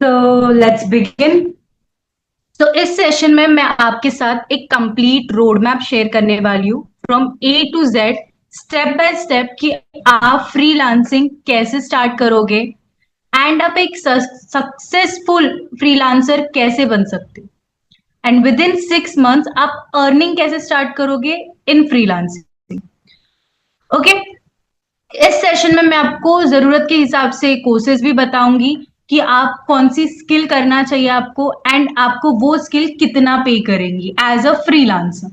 So let's begin. तो इस session में मैं आपके साथ एक कंप्लीट रोड मैप शेयर करने वाली हूँ from A to Z, step by step कि आप फ्रीलांसिंग कैसे स्टार्ट करोगे एंड आप एक सक्सेसफुल फ्रीलांसर कैसे बन सकते हो एंड विद इन 6 मंथ्स आप अर्निंग कैसे स्टार्ट करोगे इन फ्रीलांसिंग। ओके, इस सेशन में मैं आपको जरूरत के हिसाब से कोर्सेज भी बताऊंगी कि आप कौन सी स्किल करना चाहिए आपको एंड आपको वो स्किल कितना पे करेंगी as a freelancer.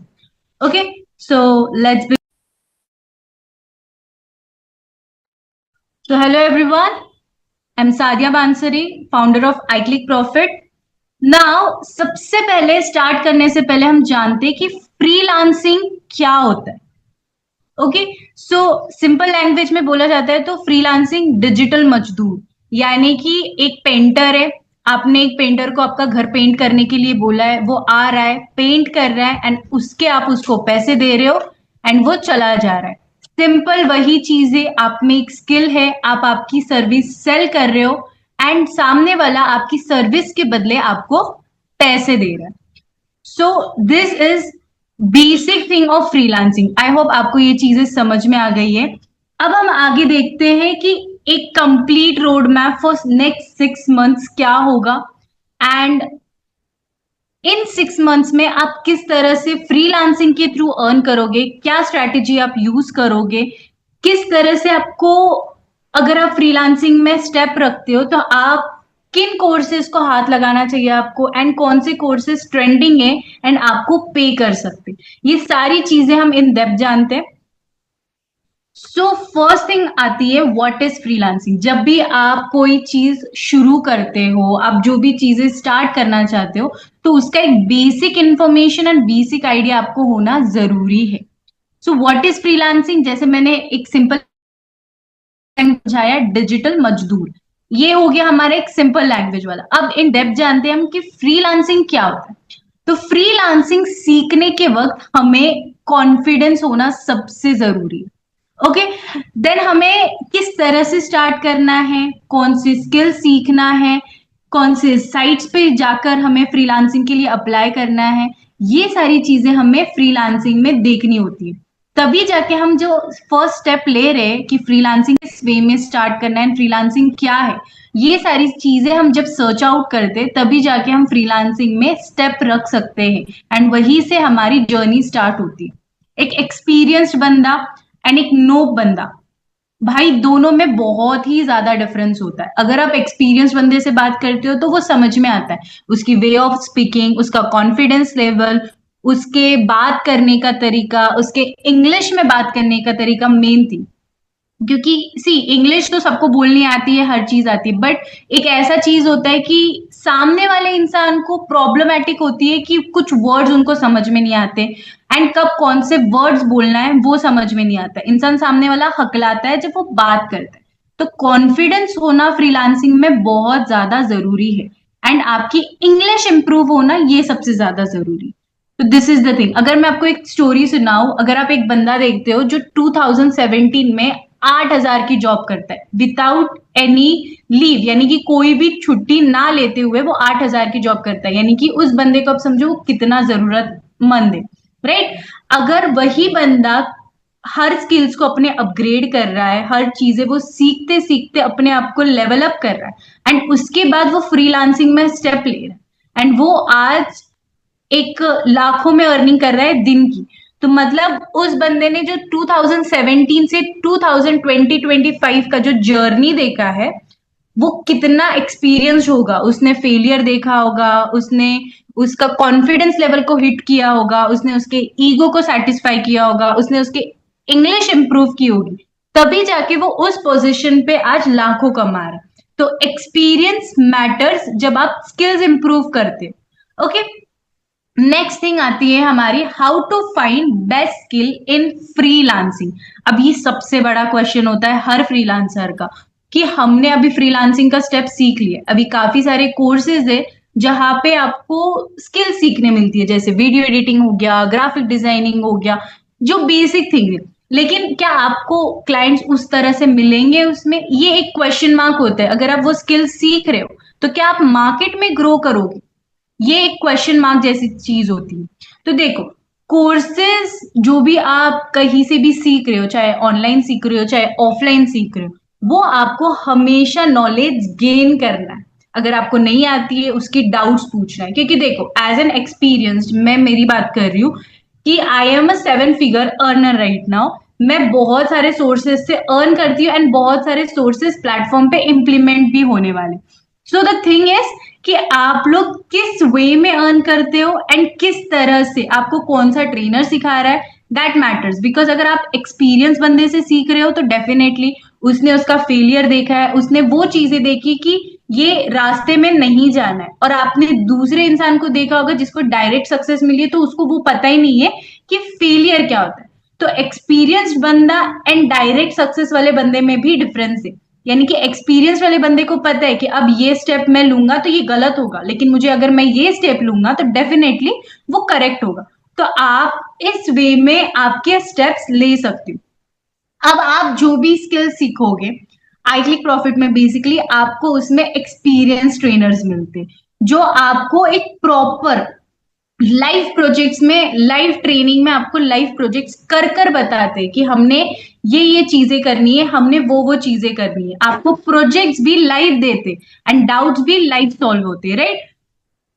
Okay, so let's be. So hello everyone, I'm Sadia Bansari, founder of iClick Profit. Now सबसे पहले स्टार्ट करने से पहले हम जानते हैं कि फ्रीलांसिंग क्या होता है। ओके, सो सिंपल लैंग्वेज में बोला जाता है तो फ्रीलांसिंग डिजिटल मजदूर, यानी कि एक पेंटर है, आपने एक पेंटर को आपका घर पेंट करने के लिए बोला है, वो आ रहा है, पेंट कर रहा है एंड उसके आप उसको पैसे दे रहे हो एंड वो चला जा रहा है। सिंपल वही चीज है, आप में एक स्किल है, आप आपकी सर्विस सेल कर रहे हो एंड सामने वाला आपकी सर्विस के बदले आपको पैसे दे रहा है। So this is basic thing of freelancing. I hope आपको ये चीजें समझ में आ गई है। अब हम आगे देखते हैं कि एक complete road map for next 6 months क्या होगा एंड इन 6 मंथ्स में आप किस तरह से फ्रीलांसिंग के थ्रू अर्न करोगे, क्या स्ट्रैटेजी आप यूज करोगे, किस तरह से आपको, अगर आप फ्रीलांसिंग में स्टेप रखते हो तो आप किन कोर्सेज को हाथ लगाना चाहिए आपको एंड कौन से कोर्सेज ट्रेंडिंग है एंड आपको पे कर सकते, ये सारी चीजें हम इन डेप्थ जानते हैं। सो फर्स्ट थिंग आती है व्हाट इज फ्रीलांसिंग। जब भी आप कोई चीज शुरू करते हो, आप जो भी चीजें स्टार्ट करना चाहते हो, तो उसका एक basic information and basic idea आपको होना जरूरी है। सो व्हाट इज फ्रीलांसिंग, जैसे मैंने एक सिंपल समझाया, डिजिटल मजदूर, ये हो गया हमारा एक सिंपल लैंग्वेज वाला। अब इन डेप्थ जानते हैं हम कि फ्रीलांसिंग क्या होता है। तो फ्रीलांसिंग सीखने के वक्त हमें कॉन्फिडेंस होना सबसे जरूरी है। ओके, देन हमें किस तरह से स्टार्ट करना है, कौन सी स्किल सीखना है, कौन से साइट्स पे जाकर हमें फ्रीलांसिंग के लिए अप्लाई करना है, ये सारी चीजें हमें फ्रीलांसिंग में देखनी होती है। तभी जाके हम जो फर्स्ट स्टेप ले रहे हैं कि फ्रीलांसिंग किस वे में स्टार्ट करना है, फ्रीलांसिंग क्या है, ये सारी चीजें हम जब सर्च आउट करते हैं तभी जाके हम फ्रीलांसिंग में स्टेप रख सकते हैं एंड वहीं से हमारी जर्नी स्टार्ट होती है। एक एक्सपीरियंस्ड बंदा एंड एक नोब बंदा, भाई दोनों में बहुत ही ज्यादा डिफरेंस होता है। अगर आप एक्सपीरियंस बंदे से बात करते हो तो वो समझ में आता है, उसकी वे ऑफ स्पीकिंग, उसका कॉन्फिडेंस लेवल, उसके बात करने का तरीका, उसके इंग्लिश में बात करने का तरीका मेन थी। क्योंकि सी इंग्लिश तो सबको बोलनी आती है, हर चीज आती है, बट एक ऐसा चीज होता है कि सामने वाले इंसान को प्रॉब्लमेटिक होती है कि कुछ वर्ड्स उनको समझ में नहीं आते एंड कब कौन से वर्ड्स बोलना है वो समझ में नहीं आता। इंसान सामने वाला हकलाता है जब वो बात करता है। तो कॉन्फिडेंस होना फ्रीलांसिंग में बहुत ज्यादा जरूरी है एंड आपकी इंग्लिश इंप्रूव होना ये सबसे ज्यादा जरूरी है। तो दिस इज द थिंग। अगर मैं आपको एक स्टोरी सुनाऊं, अगर आप एक बंदा देखते हो जो 2017 में 8,000 की जॉब करता है विदाउट एनी लीव, यानी कि कोई भी छुट्टी ना लेते हुए वो 8,000 की जॉब करता है, यानी कि उस बंदे को आप समझो वो कितना जरूरतमंद है, राइट। अगर वही बंदा हर स्किल्स को अपने अपग्रेड कर रहा है, हर चीजें वो सीखते सीखते अपने आप को लेवल अप कर रहा है एंड उसके बाद वो फ्रीलांसिंग में स्टेप ले रहा है एंड वो आज एक लाखों में अर्निंग कर रहा है दिन की, तो मतलब उस बंदे ने जो 2017 से 2020-25 का जो जर्नी देखा है, वो कितना एक्सपीरियंस होगा, उसने फेलियर देखा होगा, उसने उसका कॉन्फिडेंस लेवल को हिट किया होगा, उसने उसके ईगो को सेटिस्फाई किया होगा, उसने उसके इंग्लिश इंप्रूव की होगी, तभी जाके वो उस पोजीशन पे आज लाखों कमा रहा है। तो एक्सपीरियंस मैटर्स जब आप स्किल्स इंप्रूव करते। ओके, नेक्स्ट थिंग आती है हमारी how to find best skill in freelancing. अब ये सबसे बड़ा क्वेश्चन होता है हर फ्रीलांसर का कि हमने अभी फ्रीलांसिंग का स्टेप सीख लिया, अभी काफी सारे कोर्सेज है जहां पे आपको स्किल सीखने मिलती है, जैसे वीडियो एडिटिंग हो गया, ग्राफिक डिजाइनिंग हो गया, जो बेसिक थिंग है। लेकिन क्या आपको क्लाइंट्स उस तरह से मिलेंगे उसमें, ये एक क्वेश्चन मार्क होता है। अगर आप वो स्किल सीख रहे हो तो क्या आप मार्केट में ग्रो करोगे, ये एक क्वेश्चन मार्क जैसी चीज होती है। तो देखो, कोर्सेज जो भी आप कहीं से भी सीख रहे हो, चाहे ऑनलाइन सीख रहे हो चाहे ऑफलाइन सीख रहे हो, वो आपको हमेशा नॉलेज गेन करना है। अगर आपको नहीं आती है उसकी डाउट्स पूछना है, क्योंकि देखो एज एन एक्सपीरियंस्ड, मैं मेरी बात कर रही हूँ कि I am a 7 figure earner right now. मैं बहुत सारे सोर्सेज से अर्न करती हूँ एंड बहुत सारे सोर्सेज प्लेटफॉर्म पे इम्प्लीमेंट भी होने वाले। सो द थिंग इज कि आप लोग किस वे में अर्न करते हो एंड किस तरह से, आपको कौन सा ट्रेनर सिखा रहा है, दैट मैटर्स। बिकॉज अगर आप एक्सपीरियंस बंदे से सीख रहे हो तो डेफिनेटली उसने उसका फेलियर देखा है, उसने वो चीजें देखी कि ये रास्ते में नहीं जाना है, और आपने दूसरे इंसान को देखा होगा जिसको डायरेक्ट सक्सेस मिली है, तो उसको वो पता ही नहीं है कि फेलियर क्या होता है। तो एक्सपीरियंस्ड बंदा एंड डायरेक्ट सक्सेस वाले बंदे में भी डिफरेंस है। यानी कि एक्सपीरियंस वाले बंदे को पता है कि अब ये स्टेप मैं लूंगा तो ये गलत होगा, लेकिन मुझे अगर मैं ये स्टेप लूंगा तो डेफिनेटली वो करेक्ट होगा। तो आप इस वे में आपके स्टेप्स ले सकते हो। अब आप जो भी स्किल सीखोगे, आईक्लिक प्रॉफिट में बेसिकली आपको उसमें एक्सपीरियंस ट्रेनर्स मिलते हैं, जो आपको एक प्रॉपर लाइव प्रोजेक्ट्स में, लाइव ट्रेनिंग में आपको लाइव प्रोजेक्ट्स कर कर बताते हैं कि हमने ये चीजें करनी है, हमने वो चीजें करनी है। आपको प्रोजेक्ट्स भी लाइव देते एंड डाउट्स भी लाइव सॉल्व होते, राइट।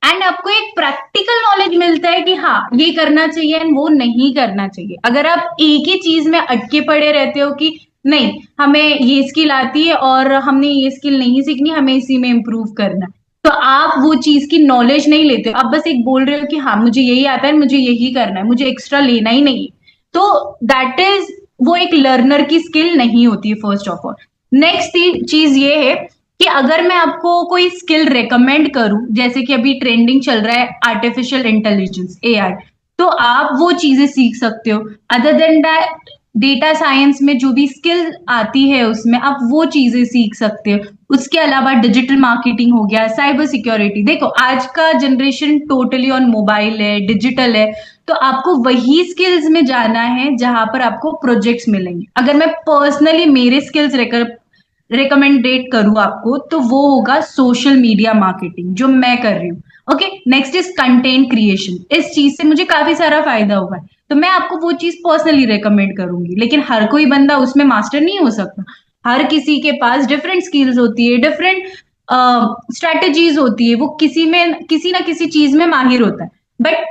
एंड आपको एक प्रैक्टिकल नॉलेज मिलता है कि हाँ ये करना चाहिए एंड वो नहीं करना चाहिए। अगर आप एक ही चीज में अटके पड़े रहते हो कि नहीं हमें ये स्किल आती है और हमने ये स्किल नहीं सीखनी, हमें इसी में इम्प्रूव करना है, तो आप वो चीज की नॉलेज नहीं लेते हो। आप बस एक बोल रहे हो कि हाँ मुझे यही आता है, मुझे यही करना है, मुझे एक्स्ट्रा लेना ही नहीं है। तो दैट इज, वो एक लर्नर की स्किल नहीं होती है फर्स्ट ऑफ ऑल। नेक्स्ट चीज ये है कि अगर मैं आपको कोई स्किल रेकमेंड करूं, जैसे कि अभी ट्रेंडिंग चल रहा है आर्टिफिशियल इंटेलिजेंस, एआई, तो आप वो चीजें सीख सकते हो। Other than that, data science में जो भी स्किल आती है उसमें आप वो चीजें सीख सकते हो। उसके अलावा डिजिटल मार्केटिंग हो गया, साइबर सिक्योरिटी। देखो आज का जनरेशन टोटली ऑन मोबाइल है, डिजिटल है, तो आपको वही स्किल्स में जाना है जहां पर आपको प्रोजेक्ट्स मिलेंगे। अगर मैं पर्सनली मेरे स्किल्स रिकमेंडेट करूँ आपको, तो वो होगा सोशल मीडिया मार्केटिंग, जो मैं कर रही हूँ। Okay, next is content creation. इस चीज से मुझे काफी सारा फायदा हुआ है, तो मैं आपको वो चीज पर्सनली रेकमेंड करूंगी। लेकिन हर कोई बंदा उसमें मास्टर नहीं हो सकता। हर किसी के पास डिफरेंट स्किल्स होती है, डिफरेंट स्ट्रेटेजीज होती है, वो किसी में किसी ना किसी चीज में माहिर होता है। बट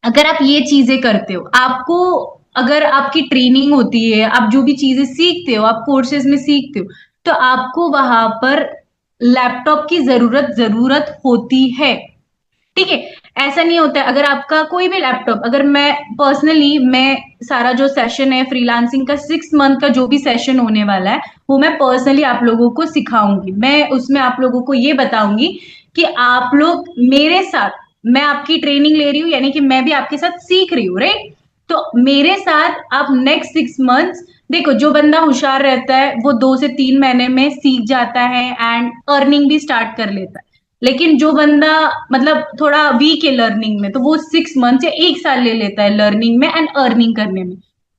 अगर आप ये चीजें करते हो, आपको अगर आपकी ट्रेनिंग होती है, आप जो भी चीजें सीखते हो, आप कोर्सेज में सीखते हो, तो आपको वहां पर लैपटॉप की जरूरत जरूरत होती है। ठीक है, ऐसा नहीं होता है अगर आपका कोई भी लैपटॉप, अगर मैं पर्सनली, मैं सारा जो सेशन है फ्रीलांसिंग का 6 मंथ का जो भी सेशन होने वाला है, वो मैं पर्सनली आप लोगों को सिखाऊंगी। मैं उसमें आप लोगों को ये बताऊंगी कि आप लोग मेरे साथ, मैं आपकी ट्रेनिंग ले रही हूँ, यानी कि मैं भी आपके साथ सीख रही हूँ, राइट। तो मेरे साथ आप नेक्स्ट 6 मंथ्स, देखो जो बंदा होशियार रहता है वो 2 से 3 महीने में सीख जाता है एंड अर्निंग भी स्टार्ट कर लेता है। लेकिन जो बंदा मतलब थोड़ा वीक है लर्निंग में, तो वो 6 मंथ या 1 साल ले लेता है लर्निंग में एंड अर्निंग करने में।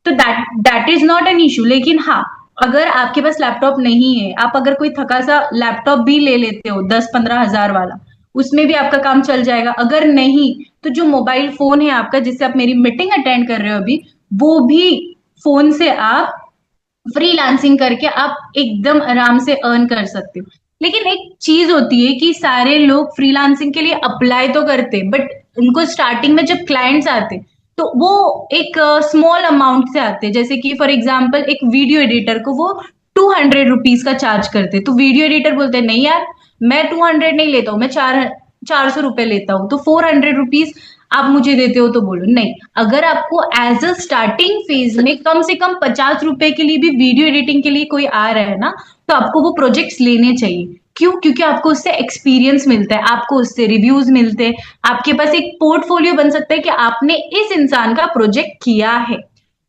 तो that is not an issue. लेकिन हाँ, अगर आपके पास लैपटॉप नहीं है, आप अगर कोई थका सा लैपटॉप भी ले लेते हो 10-15 हजार वाला, उसमें भी आपका काम चल जाएगा। अगर नहीं, तो जो मोबाइल फोन है आपका, जिससे आप मेरी मीटिंग अटेंड कर रहे हो अभी, वो भी फोन से आप फ्रीलांसिंग करके आप एकदम आराम से अर्न कर सकते हो। लेकिन एक चीज होती है कि सारे लोग फ्रीलांसिंग के लिए अप्लाई तो करते, बट उनको स्टार्टिंग में जब क्लाइंट्स आते, तो वो एक स्मॉल अमाउंट से आते। जैसे कि फॉर एग्जाम्पल एक वीडियो एडिटर को वो 200 रुपीज का चार्ज करते, तो वीडियो एडिटर बोलते हैं नहीं यार, मैं 200 नहीं लेता हूँ, मैं 400 रुपए लेता हूँ, तो 400 रुपीज आप मुझे देते हो तो बोलो नहीं। अगर आपको एज अ स्टार्टिंग फेज में कम से कम 50 रुपए के लिए भी वीडियो एडिटिंग के लिए कोई आ रहा है ना, तो आपको वो प्रोजेक्ट्स लेने चाहिए। क्यों? क्योंकि आपको उससे एक्सपीरियंस मिलता है, आपको उससे रिव्यूज मिलते हैं, आपके पास एक पोर्टफोलियो बन सकता है कि आपने इस इंसान का प्रोजेक्ट किया है।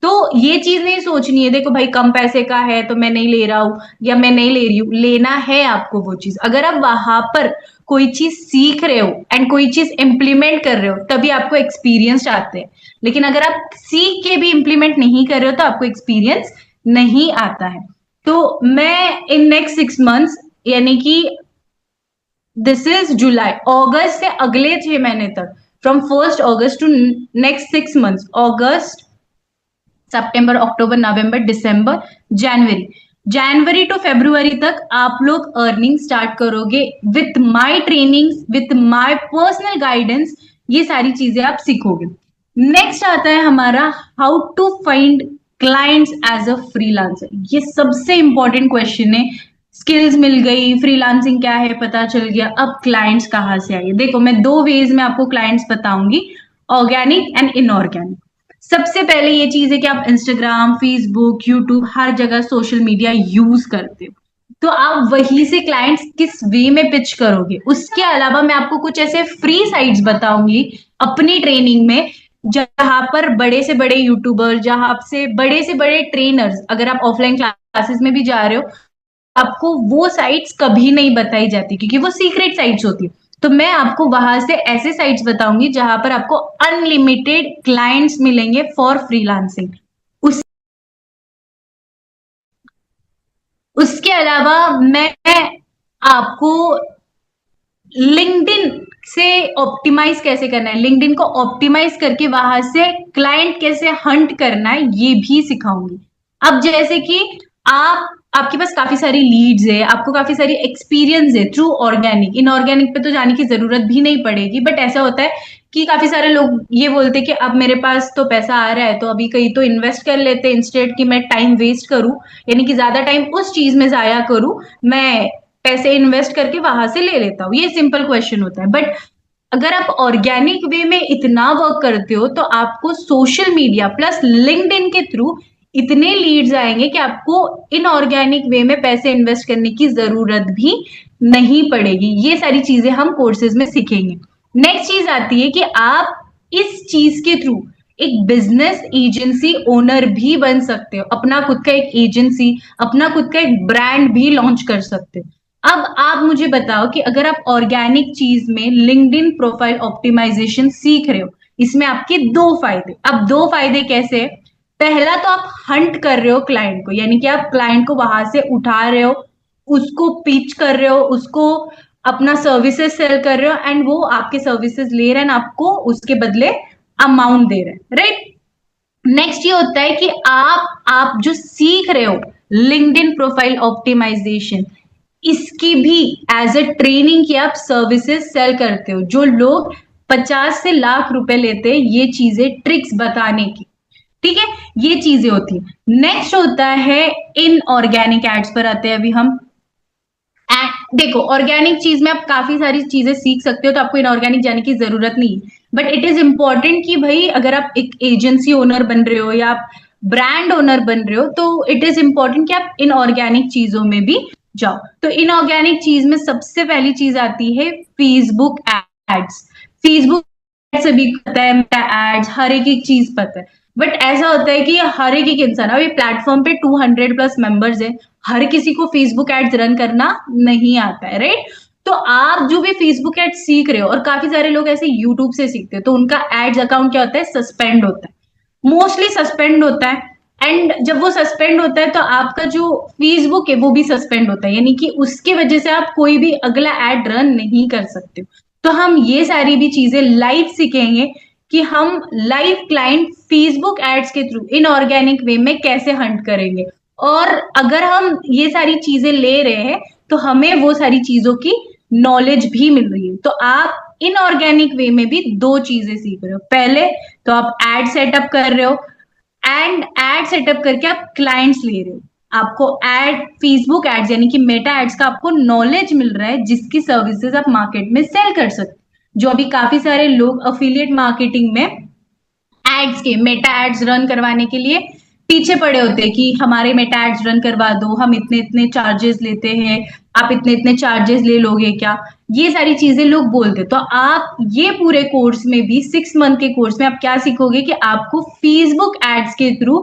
तो ये चीज नहीं सोचनी है, देखो भाई कम पैसे का है तो मैं नहीं ले रहा हूँ या मैं नहीं ले रही हूँ, लेना है आपको वो चीज। अगर आप वहां पर कोई चीज सीख रहे हो एंड कोई चीज इंप्लीमेंट कर रहे हो तभी आपको एक्सपीरियंस आते हैं। लेकिन अगर आप सीख के भी इंप्लीमेंट नहीं कर रहे हो तो आपको एक्सपीरियंस नहीं आता है। तो मैं इन नेक्स्ट 6 मंथ्स, यानी कि दिस इज जुलाई, अगस्त से अगले 6 महीने तक, from 1 August to next 6 months, अगस्त, सितंबर, अक्टूबर, नवंबर, दिसंबर, जनवरी, जनवरी टू फरवरी तक आप लोग अर्निंग स्टार्ट करोगे with my trainings, with my personal guidance. ये सारी चीजें आप सीखोगे। नेक्स्ट आता है हमारा how to find clients as a freelancer. ये सबसे इंपॉर्टेंट क्वेश्चन है। स्किल्स मिल गई, फ्रीलांसिंग क्या है पता चल गया, अब क्लाइंट्स कहाँ से आएंगे? देखो मैं दो वेज में आपको क्लाइंट्स बताऊंगी, ऑर्गेनिक एंड इनऑर्गेनिक। सबसे पहले ये चीज है कि आप इंस्टाग्राम, फेसबुक, यूट्यूब, हर जगह सोशल मीडिया यूज करते हो, तो आप वहीं से क्लाइंट्स किस वे में पिच करोगे। उसके अलावा मैं आपको कुछ ऐसे फ्री साइट्स बताऊंगी अपनी ट्रेनिंग में, जहां पर बड़े से बड़े यूट्यूबर, जहां से बड़े ट्रेनर्स, अगर आप ऑफलाइन क्लासेस में भी जा रहे हो, आपको वो साइट्स कभी नहीं बताई जाती क्योंकि वो सीक्रेट साइट्स होती है। तो मैं आपको वहां से ऐसे साइट्स बताऊंगी जहां पर आपको अनलिमिटेड क्लाइंट्स मिलेंगे फॉर फ्रीलांसिंग। उस उसके अलावा मैं आपको लिंक्डइन से ऑप्टिमाइज कैसे करना है, लिंक्डइन को ऑप्टिमाइज करके वहां से क्लाइंट कैसे हंट करना है, ये भी सिखाऊंगी। अब जैसे कि आपके पास काफी सारी लीड्स है, आपको काफी सारी एक्सपीरियंस है थ्रू ऑर्गेनिक, इनऑर्गेनिक पे तो जाने की जरूरत भी नहीं पड़ेगी, बट ऐसा होता है कि काफी सारे लोग ये बोलते हैं कि अब मेरे पास तो पैसा आ रहा है तो अभी कहीं तो इन्वेस्ट कर लेते हैं, इंस्टेड कि मैं टाइम वेस्ट करूं, यानी कि ज्यादा टाइम उस चीज में जाया करूं, मैं पैसे इन्वेस्ट करके वहां से ले लेता हूँ। ये सिंपल क्वेश्चन होता है। बट अगर आप ऑर्गेनिक वे में इतना वर्क करते हो तो आपको सोशल मीडिया प्लस लिंक्डइन के थ्रू इतने लीड्स आएंगे कि आपको इनऑर्गेनिक वे में पैसे इन्वेस्ट करने की जरूरत भी नहीं पड़ेगी। ये सारी चीजें हम कोर्सेज में सीखेंगे। नेक्स्ट चीज आती है कि आप इस चीज के थ्रू एक बिजनेस एजेंसी ओनर भी बन सकते हो, अपना खुद का एक एजेंसी, अपना खुद का एक ब्रांड भी लॉन्च कर सकते हो। अब आप मुझे बताओ कि अगर आप ऑर्गेनिक चीज में लिंक्डइन प्रोफाइल ऑप्टिमाइजेशन सीख रहे हो, इसमें आपके दो फायदे। अब दो फायदे कैसे है? पहला तो आप हंट कर रहे हो क्लाइंट को, यानी कि आप क्लाइंट को वहां से उठा रहे हो, उसको पिच कर रहे हो, उसको अपना सर्विसेज सेल कर रहे हो, एंड वो आपके सर्विसेज ले रहे हैं, आपको उसके बदले अमाउंट दे रहे हैं, राइट। नेक्स्ट ये होता है कि आप जो सीख रहे हो लिंक्डइन प्रोफाइल ऑप्टिमाइजेशन, इसकी भी एज अ ट्रेनिंग की आप सर्विसेज सेल करते हो। जो लोग 50 से लाख रुपए लेते हैं ये चीजें ट्रिक्स बताने की, ठीक है, ये चीजें होती है। नेक्स्ट होता है इनऑर्गेनिक एड्स पर आते हैं अभी हम। देखो ऑर्गेनिक चीज में आप काफी सारी चीजें सीख सकते हो, तो आपको इनऑर्गेनिक जाने की जरूरत नहीं है। बट इट इज इंपॉर्टेंट कि भाई अगर आप एक एजेंसी ओनर बन रहे हो या आप ब्रांड ओनर बन रहे हो तो इट इज इंपॉर्टेंट कि आप इनऑर्गेनिक चीजों में भी जाओ। तो इनऑर्गेनिक चीज में सबसे पहली चीज आती है फेसबुक एड्स। फेसबुक सभी को पता है, मेटा एड्स, हर एक चीज पता है। बट ऐसा होता है कि हर एक इंसान, अभी प्लेटफॉर्म पे 200+ मेंबर्स है, हर किसी को फेसबुक एड्स रन करना नहीं आता है, राइट। तो आप जो भी फेसबुक एड्स सीख रहे हो, और काफी सारे लोग ऐसे यूट्यूब से सीखते हैं, तो उनका एड्स अकाउंट क्या होता है, सस्पेंड होता है, मोस्टली सस्पेंड होता है। एंड जब वो सस्पेंड होता है तो आपका जो फेसबुक है वो भी सस्पेंड होता है, यानी कि उसकी वजह से आप कोई भी अगला एड रन नहीं कर सकते हो। तो हम ये सारी भी चीजें लाइव सीखेंगे कि हम लाइव क्लाइंट फेसबुक एड्स के थ्रू इनऑर्गेनिक वे में कैसे हंट करेंगे। और अगर हम ये सारी चीजें ले रहे हैं तो हमें वो सारी चीजों की नॉलेज भी मिल रही है। तो आप इनऑर्गेनिक वे में भी दो चीजें सीख रहे हो। पहले तो आप एड सेटअप कर रहे हो, एंड एड सेटअप करके आप क्लाइंट्स ले रहे हो। आपको एड, फेसबुक एड्स यानी कि मेटा एड्स का आपको नॉलेज मिल रहा है, जिसकी सर्विसेज आप मार्केट में सेल कर सकते। जो अभी काफी सारे लोग अफिलिएट मार्केटिंग में एड्स के, मेटा एड्स रन करवाने के लिए पीछे पड़े होते हैं कि हमारे मेटा एड्स रन करवा दो, हम इतने इतने चार्जेस लेते हैं, आप इतने इतने चार्जेस ले लोगे क्या। ये सारी चीजें लोग बोलते। तो आप ये पूरे कोर्स में भी 6 मंथ के कोर्स में आप क्या सीखोगे कि आपको फेसबुक एड्स के थ्रू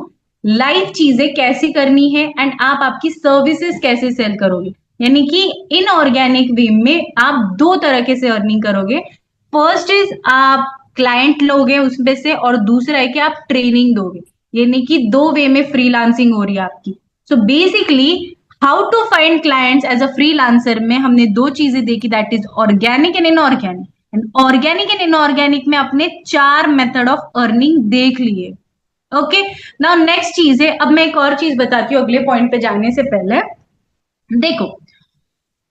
लाइव चीजें कैसे करनी है एंड आप आपकी सर्विसेज कैसे सेल करोगे। यानी कि इनऑर्गेनिक वे में आप दो तरीके से अर्निंग करोगे। फर्स्ट इज आप क्लाइंट लोगे उसमें से, और दूसरा है कि आप ट्रेनिंग दोगे। यानी कि दो वे में फ्रीलांसिंग हो रही है आपकी। So basically how to find clients as a freelancer में हमने दो चीजें देखी, that is organic and inorganic. And organic and inorganic में अपने 4 मेथड ऑफ अर्निंग देख लिए। ओके, नाउ नेक्स्ट चीज है, अब मैं एक और चीज बताती हूँ अगले पॉइंट पे जाने से पहले। देखो,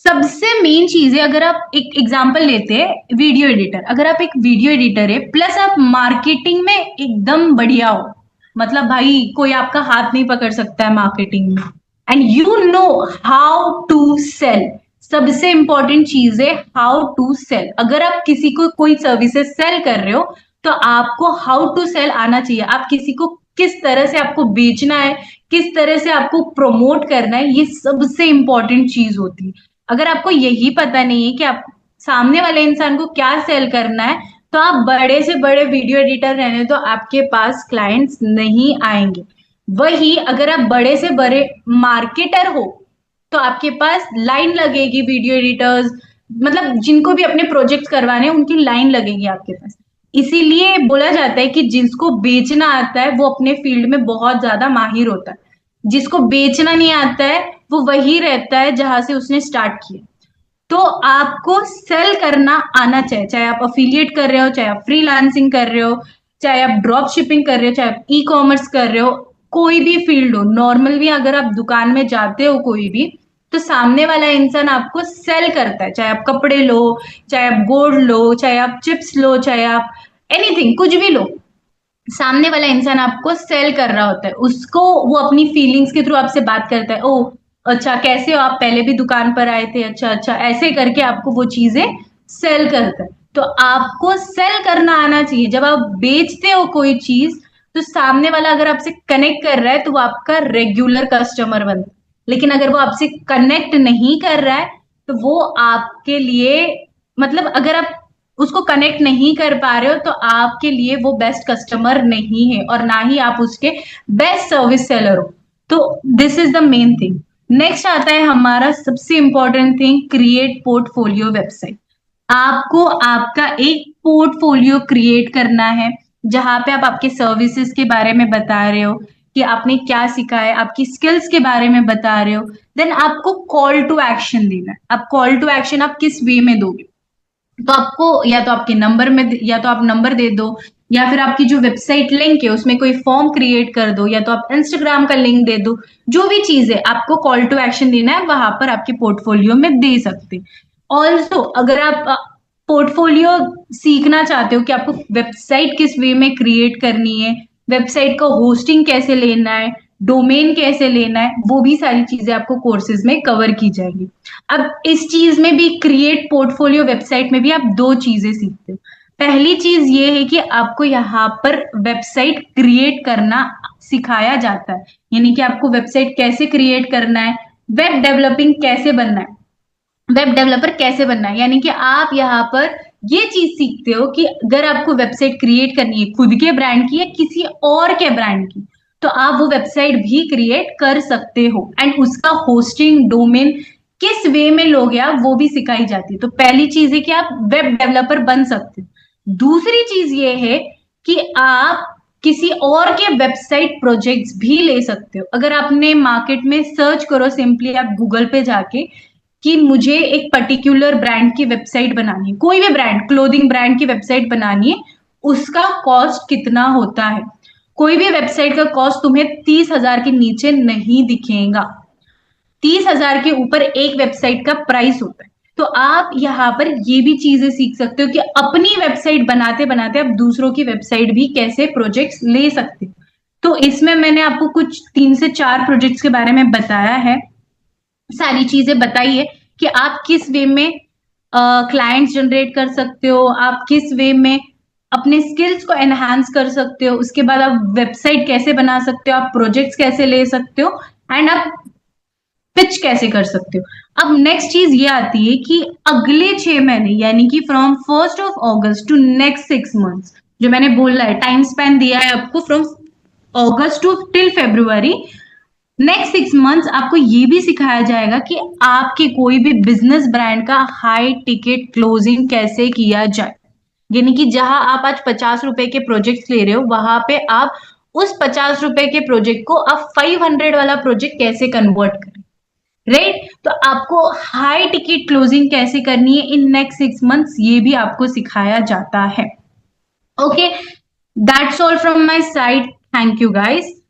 सबसे मेन चीज है, अगर आप एक एग्जांपल लेते हैं वीडियो एडिटर, अगर आप एक वीडियो एडिटर है प्लस आप मार्केटिंग में एकदम बढ़िया हो, मतलब भाई कोई आपका हाथ नहीं पकड़ सकता है मार्केटिंग में, and you know how to sell. सबसे इंपॉर्टेंट चीज है हाउ टू सेल। अगर आप किसी को कोई सर्विसेज सेल कर रहे हो तो आपको हाउ टू सेल आना चाहिए। आप किसी को किस तरह से आपको बेचना है, किस तरह से आपको प्रमोट करना है, ये सबसे इंपॉर्टेंट चीज होती है। अगर आपको यही पता नहीं है कि आप सामने वाले इंसान को क्या सेल करना है, तो आप बड़े से बड़े वीडियो एडिटर रहने तो आपके पास क्लाइंट्स नहीं आएंगे। वही अगर आप बड़े से बड़े मार्केटर हो तो आपके पास लाइन लगेगी वीडियो एडिटर्स, मतलब जिनको भी अपने प्रोजेक्ट्स करवाने हैं उनकी लाइन लगेगी आपके पास। इसीलिए बोला जाता है कि जिसको बेचना आता है वो अपने फील्ड में बहुत ज्यादा माहिर होता है। जिसको बेचना नहीं आता है वो वही रहता है जहां से उसने स्टार्ट किया। तो आपको सेल करना आना चाहिए, चाहे आप अफिलिएट कर रहे हो, चाहे आप फ्रीलांसिंग कर रहे हो, चाहे आप ड्रॉप शिपिंग कर रहे हो, चाहे आप ई कॉमर्स कर रहे हो, कोई भी फील्ड हो। नॉर्मल भी अगर आप दुकान में जाते हो कोई भी, तो सामने वाला इंसान आपको सेल करता है। चाहे आप कपड़े लो, चाहे आप गोल्ड लो, चाहे आप चिप्स लो, चाहे आप एनीथिंग कुछ भी लो, सामने वाला इंसान आपको सेल कर रहा होता है। उसको वो अपनी फीलिंग्स के थ्रू आपसे बात करता है, ओ अच्छा कैसे हो आप, पहले भी दुकान पर आए थे, अच्छा अच्छा, ऐसे करके आपको वो चीजें सेल करता है। तो आपको सेल करना आना चाहिए। जब आप बेचते हो कोई चीज तो सामने वाला अगर आपसे कनेक्ट कर रहा है तो वो आपका रेगुलर कस्टमर बनता है। लेकिन अगर वो आपसे कनेक्ट नहीं कर रहा है तो वो आपके लिए, मतलब अगर आप उसको कनेक्ट नहीं कर पा रहे हो तो आपके लिए वो बेस्ट कस्टमर नहीं है, और ना ही आप उसके बेस्ट सर्विस सेलर हो। तो this is the main thing. Next आता है हमारा सबसे important thing, create portfolio website. आपको आपका एक पोर्टफोलियो क्रिएट करना है जहां पे आप आपके सर्विसेज के बारे में बता रहे हो कि आपने क्या सीखा है, आपकी स्किल्स के बारे में बता रहे हो। देन आपको कॉल टू एक्शन देना है। अब कॉल टू एक्शन आप किस वे में दोगे, तो आपको या तो आपके नंबर में, या तो आप नंबर दे दो, या फिर आपकी जो वेबसाइट लिंक है उसमें कोई फॉर्म क्रिएट कर दो, या तो आप इंस्टाग्राम का लिंक दे दो। जो भी चीज है आपको कॉल टू एक्शन देना है वहां पर आपके पोर्टफोलियो में दे सकते। ऑल्सो अगर आप पोर्टफोलियो सीखना चाहते हो कि आपको वेबसाइट किस वे में क्रिएट करनी है, वेबसाइट का होस्टिंग कैसे लेना है, डोमेन कैसे लेना है, वो भी सारी चीजें आपको कोर्सेज में कवर की जाएगी। अब इस चीज में भी, क्रिएट पोर्टफोलियो वेबसाइट में भी आप दो चीजें सीखते हो। पहली चीज ये है कि आपको यहाँ पर वेबसाइट क्रिएट करना सिखाया जाता है। यानी कि आपको वेबसाइट कैसे क्रिएट करना है, वेब डेवलपिंग कैसे बनना है, वेब डेवलपर कैसे बनना है। यानी कि आप यहाँ पर ये चीज सीखते हो कि अगर आपको वेबसाइट क्रिएट करनी है खुद के ब्रांड की या किसी और के ब्रांड की, तो आप वो वेबसाइट भी क्रिएट कर सकते हो। एंड उसका होस्टिंग, डोमेन किस वे में लोगे आप, वो भी सिखाई जाती है। तो पहली चीज है कि आप वेब डेवलपर बन सकते हो। दूसरी चीज ये है कि आप किसी और के वेबसाइट प्रोजेक्ट्स भी ले सकते हो। अगर आपने मार्केट में सर्च करो, सिंपली आप गूगल पे जाके कि मुझे एक पर्टिकुलर ब्रांड की वेबसाइट बनानी है, कोई भी ब्रांड, क्लोथिंग ब्रांड की वेबसाइट बनानी है, उसका कॉस्ट कितना होता है। कोई भी वेबसाइट का कॉस्ट तुम्हें 30,000 के नीचे नहीं दिखेगा। 30,000 के ऊपर एक वेबसाइट का प्राइस होता है। तो आप यहाँ पर ये भी चीजें सीख सकते हो कि अपनी वेबसाइट बनाते बनाते आप दूसरों की वेबसाइट भी कैसे प्रोजेक्ट्स ले सकते हो। तो इसमें मैंने आपको कुछ 3 से 4 प्रोजेक्ट्स के बारे में बताया है, सारी चीजें बताई है कि आप किस वे में क्लाइंट्स जनरेट कर सकते हो, आप किस वे में अपने स्किल्स को एनहांस कर सकते हो, उसके बाद आप वेबसाइट कैसे बना सकते हो, आप प्रोजेक्ट्स कैसे ले सकते हो, एंड आप पिच कैसे कर सकते हो। अब नेक्स्ट चीज ये आती है कि अगले 6 महीने यानी कि from 1 August to next 6 months, जो मैंने बोला है टाइम स्पेन दिया है आपको from August to till February, next 6 months आपको ये भी सिखाया जाएगा कि आपके कोई भी बिजनेस ब्रांड का हाई टिकट क्लोजिंग कैसे किया जाए। यानी कि जहां आप आज 50 रुपए के प्रोजेक्ट ले रहे हो, वहां पे आप उस 50 रुपए के प्रोजेक्ट को आप 500 वाला प्रोजेक्ट कैसे कन्वर्ट करें, राइट। तो आपको हाई टिकट क्लोजिंग कैसे करनी है इन नेक्स्ट 6 मंथ्स, ये भी आपको सिखाया जाता है। Okay, that's all from my side. Thank you guys.